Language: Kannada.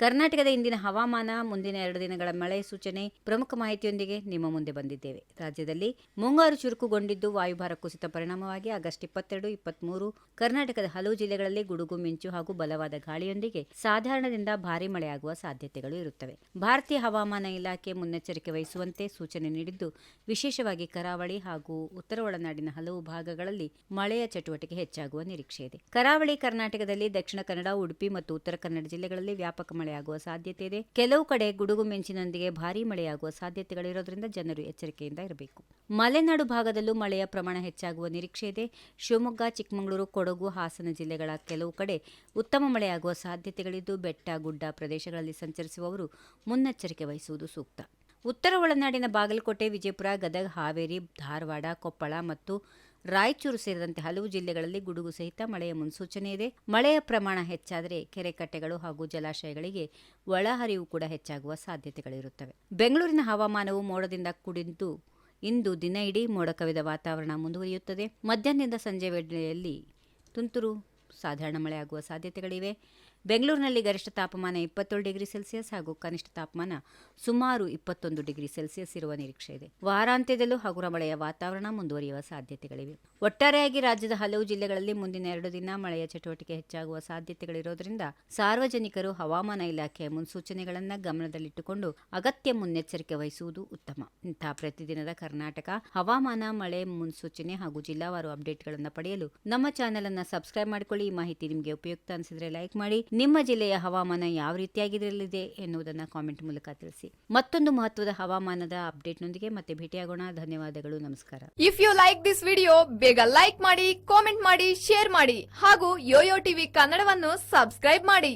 ಕರ್ನಾಟಕದ ಇಂದಿನ ಹವಾಮಾನ, ಮುಂದಿನ 2 ದಿನಗಳ ಮಳೆ ಸೂಚನೆ, ಪ್ರಮುಖ ಮಾಹಿತಿಯೊಂದಿಗೆ ನಿಮ್ಮ ಮುಂದೆ ಬಂದಿದ್ದೇವೆ. ರಾಜ್ಯದಲ್ಲಿ ಮುಂಗಾರು ಚುರುಕುಗೊಂಡಿದ್ದು, ವಾಯುಭಾರ ಕುಸಿತ ಪರಿಣಾಮವಾಗಿ ಆಗಸ್ಟ್ 22, 23 ಕರ್ನಾಟಕದ ಹಲವು ಜಿಲ್ಲೆಗಳಲ್ಲಿ ಗುಡುಗು ಮಿಂಚು ಹಾಗೂ ಬಲವಾದ ಗಾಳಿಯೊಂದಿಗೆ ಸಾಧಾರಣದಿಂದ ಭಾರೀ ಮಳೆಯಾಗುವ ಸಾಧ್ಯತೆಗಳು ಇರುತ್ತವೆ. ಭಾರತೀಯ ಹವಾಮಾನ ಇಲಾಖೆ ಮುನ್ನೆಚ್ಚರಿಕೆ ವಹಿಸುವಂತೆ ಸೂಚನೆ ನೀಡಿದ್ದು, ವಿಶೇಷವಾಗಿ ಕರಾವಳಿ ಹಾಗೂ ಉತ್ತರ ಒಳನಾಡಿನ ಹಲವು ಭಾಗಗಳಲ್ಲಿ ಮಳೆಯ ಚಟುವಟಿಕೆ ಹೆಚ್ಚಾಗುವ ನಿರೀಕ್ಷೆ ಇದೆ. ಕರಾವಳಿ ಕರ್ನಾಟಕದಲ್ಲಿ ದಕ್ಷಿಣ ಕನ್ನಡ, ಉಡುಪಿ ಮತ್ತು ಉತ್ತರ ಕನ್ನಡ ಜಿಲ್ಲೆಗಳಲ್ಲಿ ವ್ಯಾಪಕ ಮಳೆಯಾಗುವ ಸಾಧ್ಯತೆ ಇದೆ. ಕೆಲವು ಕಡೆ ಗುಡುಗು ಮಿಂಚಿನೊಂದಿಗೆ ಭಾರೀ ಮಳೆಯಾಗುವ ಸಾಧ್ಯತೆಗಳಿರೋದ್ರಿಂದ ಜನರು ಎಚ್ಚರಿಕೆಯಿಂದ ಇರಬೇಕು. ಮಲೆನಾಡು ಭಾಗದಲ್ಲೂ ಮಳೆಯ ಪ್ರಮಾಣ ಹೆಚ್ಚಾಗುವ ನಿರೀಕ್ಷೆ ಇದೆ. ಶಿವಮೊಗ್ಗ, ಚಿಕ್ಕಮಗಳೂರು, ಕೊಡಗು, ಹಾಸನ ಜಿಲ್ಲೆಗಳ ಕೆಲವು ಕಡೆ ಉತ್ತಮ ಮಳೆಯಾಗುವ ಸಾಧ್ಯತೆಗಳಿದ್ದು, ಬೆಟ್ಟ, ಗುಡ್ಡ ಪ್ರದೇಶಗಳಲ್ಲಿ ಸಂಚರಿಸುವವರು ಮುನ್ನೆಚ್ಚರಿಕೆ ವಹಿಸುವುದು ಸೂಕ್ತ. ಉತ್ತರ ಒಳನಾಡಿನ ಬಾಗಲಕೋಟೆ, ವಿಜಯಪುರ, ಗದಗ, ಹಾವೇರಿ, ಧಾರವಾಡ, ಕೊಪ್ಪಳ ಮತ್ತು ರಾಯಚೂರು ಸೇರಿದಂತೆ ಹಲವು ಜಿಲ್ಲೆಗಳಲ್ಲಿ ಗುಡುಗು ಸಹಿತ ಮಳೆಯ ಮುನ್ಸೂಚನೆ ಇದೆ. ಮಳೆಯ ಪ್ರಮಾಣ ಹೆಚ್ಚಾದರೆ ಕೆರೆ ಕಟ್ಟೆಗಳು ಹಾಗೂ ಜಲಾಶಯಗಳಿಗೆ ಒಳಹರಿವು ಕೂಡ ಹೆಚ್ಚಾಗುವ ಸಾಧ್ಯತೆಗಳಿರುತ್ತವೆ. ಬೆಂಗಳೂರಿನ ಹವಾಮಾನವು ಮೋಡದಿಂದ ಕೂಡಿದ್ದು, ಇಂದು ದಿನ ಇಡೀ ಮೋಡ ಕವಿದ ವಾತಾವರಣ ಮುಂದುವರಿಯುತ್ತದೆ. ಮಧ್ಯಾಹ್ನದಿಂದ ಸಂಜೆ ವೇಳೆಯಲ್ಲಿ ತುಂತುರು ಸಾಧಾರಣ ಮಳೆಯಾಗುವ ಸಾಧ್ಯತೆಗಳಿವೆ. ಬೆಂಗಳೂರಿನಲ್ಲಿ ಗರಿಷ್ಠ ತಾಪಮಾನ 27 ಡಿಗ್ರಿ ಸೆಲ್ಸಿಯಸ್ ಹಾಗೂ ಕನಿಷ್ಠ ತಾಪಮಾನ ಸುಮಾರು 21 ಡಿಗ್ರಿ ಸೆಲ್ಸಿಯಸ್ ಇರುವ ನಿರೀಕ್ಷೆ ಇದೆ. ವಾರಾಂತ್ಯದಲ್ಲೂ ಹಗುರ ಮಳೆಯ ವಾತಾವರಣ ಮುಂದುವರಿಯುವ ಸಾಧ್ಯತೆಗಳಿವೆ. ಒಟ್ಟಾರೆಯಾಗಿ ರಾಜ್ಯದ ಹಲವು ಜಿಲ್ಲೆಗಳಲ್ಲಿ ಮುಂದಿನ 2 ದಿನ ಮಳೆಯ ಚಟುವಟಿಕೆ ಹೆಚ್ಚಾಗುವ ಸಾಧ್ಯತೆಗಳಿರೋದ್ರಿಂದ ಸಾರ್ವಜನಿಕರು ಹವಾಮಾನ ಇಲಾಖೆಯ ಮುನ್ಸೂಚನೆಗಳನ್ನು ಗಮನದಲ್ಲಿಟ್ಟುಕೊಂಡು ಅಗತ್ಯ ಮುನ್ನೆಚ್ಚರಿಕೆ ವಹಿಸುವುದು ಉತ್ತಮ. ಇಂತಹ ಪ್ರತಿದಿನದ ಕರ್ನಾಟಕ ಹವಾಮಾನ, ಮಳೆ ಮುನ್ಸೂಚನೆ ಹಾಗೂ ಜಿಲ್ಲಾವಾರು ಅಪ್ಡೇಟ್ಗಳನ್ನು ಪಡೆಯಲು ನಮ್ಮ ಚಾನೆಲ್ ಅನ್ನು ಸಬ್ಸ್ಕ್ರೈಬ್ ಮಾಡಿಕೊಳ್ಳಿ. ಈ ಮಾಹಿತಿ ನಿಮಗೆ ಉಪಯುಕ್ತ ಅನಿಸಿದರೆ ಲೈಕ್ ಮಾಡಿ. ನಿಮ್ಮ ಜಿಲ್ಲೆಯ ಹವಾಮಾನ ಯಾವ ರೀತಿಯಾಗಿರಲಿದೆ ಎನ್ನುವುದನ್ನು ಕಾಮೆಂಟ್ ಮೂಲಕ ತಿಳಿಸಿ. ಮತ್ತೊಂದು ಮಹತ್ವದ ಹವಾಮಾನದ ಅಪ್ಡೇಟ್ನೊಂದಿಗೆ ಮತ್ತೆ ಭೇಟಿಯಾಗೋಣ. ಧನ್ಯವಾದಗಳು, ನಮಸ್ಕಾರ. If you like this video, ಬೇಗ ಲೈಕ್ ಮಾಡಿ, ಕಾಮೆಂಟ್ ಮಾಡಿ, ಶೇರ್ ಮಾಡಿ ಹಾಗೂ ಯೋಯೋ ಟಿವಿ ಕನ್ನಡವನ್ನು ಸಬ್ಸ್ಕ್ರೈಬ್ ಮಾಡಿ.